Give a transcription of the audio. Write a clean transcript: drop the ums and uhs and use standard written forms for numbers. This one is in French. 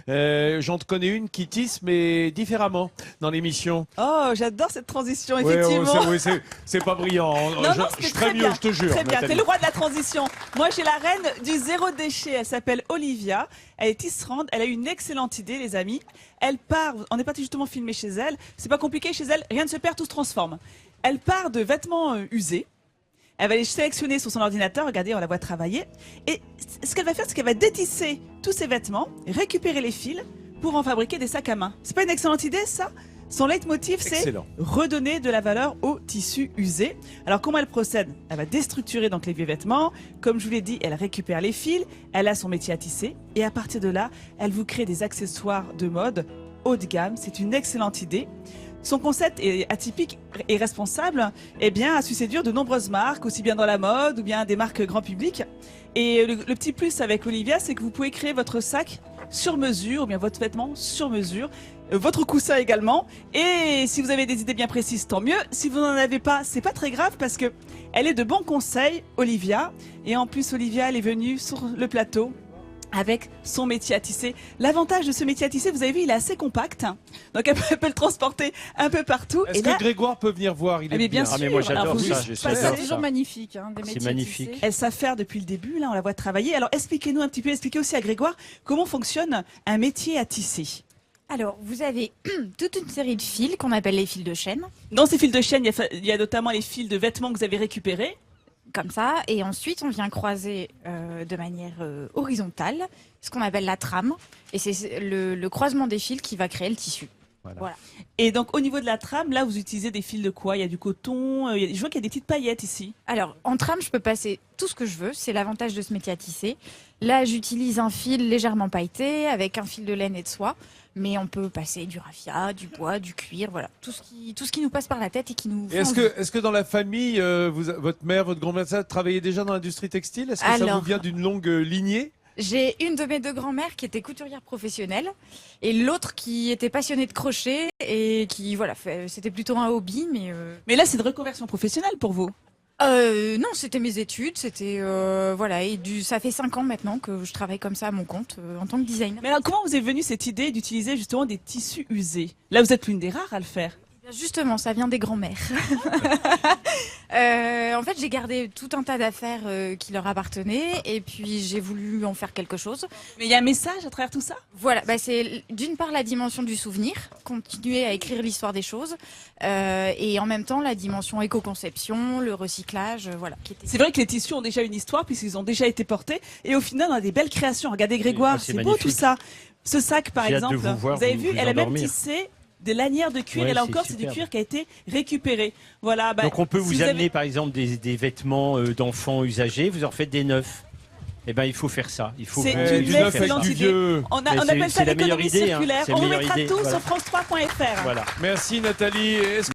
J'en connais une qui tisse, mais différemment, dans l'émission. Oh, j'adore cette transition, Ouais, effectivement. c'est pas brillant. Non, Je c'était ferais très mieux, bien. je te jure. Très bien, Nathalie. t'es le roi de la transition. Moi, j'ai la reine du zéro déchet. Elle s'appelle Olivia. Elle est tisserande. Elle a une excellente idée, les amis. Elle part, on est parti justement filmer chez elle. C'est pas compliqué chez elle, rien ne se perd, tout se transforme. Elle part de vêtements usés. Elle va les sélectionner sur son ordinateur. Regardez, on la voit travailler. Et ce qu'elle va faire, c'est qu'elle va détisser tous ses vêtements, récupérer les fils pour en fabriquer des sacs à main. C'est pas une excellente idée, ça? Son leitmotiv, c'est Excellent. redonner de la valeur aux tissus usés. Alors, comment elle procède? Elle va déstructurer donc les vieux vêtements. Comme je vous l'ai dit, elle récupère les fils. Elle a son métier à tisser. Et à partir de là, elle vous crée des accessoires de mode haut de gamme. C'est une excellente idée. Son concept est atypique et responsable, eh bien, a su séduire de nombreuses marques, aussi bien dans la mode ou bien des marques grand public. Et le petit plus avec Olivia, c'est que vous pouvez créer votre sac sur mesure ou bien votre vêtement sur mesure, votre coussin également. Et si vous avez des idées bien précises, tant mieux. Si vous n'en avez pas, c'est pas très grave parce que elle est de bons conseils, Olivia. Et en plus, Olivia, elle est venue sur le plateau avec son métier à tisser. L'avantage de ce métier à tisser, vous avez vu, il est assez compact. Donc elle peut le transporter un peu partout. Est-ce Et que là, Grégoire peut venir voir? Il ah, est mais bien sûr. mais moi, j'adore Alors, faut ça, juste je passer- j'adore C'est toujours magnifique, hein, des métiers magnifique. tissés. Elles savent faire depuis le début, là on la voit travailler. Alors expliquez-nous un petit peu, expliquez aussi à Grégoire comment fonctionne un métier à tisser. Alors, vous avez toute une série de fils qu'on appelle les fils de chaîne, Dans ces fils de chaîne, il y a notamment les fils de vêtements que vous avez récupérés. comme ça, et ensuite on vient croiser de manière horizontale ce qu'on appelle la trame, et c'est le croisement des fils qui va créer le tissu. Voilà. Et donc au niveau de la trame, là vous utilisez des fils de quoi? Il y a du coton, je vois qu'il y a des petites paillettes ici. Alors, en trame, je peux passer tout ce que je veux, c'est l'avantage de ce métier à tisser. Là, j'utilise un fil légèrement pailleté, avec un fil de laine et de soie, mais on peut passer du raffia, du bois, du cuir, voilà, tout ce qui nous passe par la tête et qui nous... Et est-ce que dans la famille, votre mère, votre grand-mère, ça travaillait déjà dans l'industrie textile? Est-ce que ça Alors- vous vient d'une longue lignée? J'ai une de mes deux grand-mères qui était couturière professionnelle et l'autre qui était passionnée de crochet et qui, voilà, c'était plutôt un hobby, mais... Mais là c'est de reconversion professionnelle pour vous. Non, c'était mes études, c'était... voilà, et ça fait 5 ans maintenant que je travaille comme ça à mon compte en tant que designer. Mais alors comment vous est venue cette idée d'utiliser justement des tissus usés? Là vous êtes l'une des rares à le faire. Justement, ça vient des grands-mères. En fait, j'ai gardé tout un tas d'affaires qui leur appartenaient et puis j'ai voulu en faire quelque chose. Mais il y a un message à travers tout ça? Voilà, c'est d'une part la dimension du souvenir, continuer à écrire l'histoire des choses, et en même temps la dimension éco-conception, le recyclage, voilà. C'est vrai que les tissus ont déjà une histoire puisqu'ils ont déjà été portés et au final on a des belles créations. Regardez Grégoire, Oui, c'est c'est beau magnifique. tout ça. Ce sac par J'ai hâte de exemple, vous voir avez vous- vu, vous elle a même endormir. tissé des lanières de cuir Ouais, et là c'est encore c'est du superbe. cuir qui a été récupéré. Voilà. Bah, Donc on peut si vous avez- amener par exemple des vêtements d'enfants usagés, vous en faites des neufs. Eh ben il faut faire ça. Il faut C'est vous- une du faire neuf avec excellente du idée. vieux. On Mais appelle ça c'est la meilleure l'économie idée, hein. circulaire. C'est la On vous meilleure mettra idée, tout voilà. sur France3.fr. Voilà. Merci Nathalie. Est-ce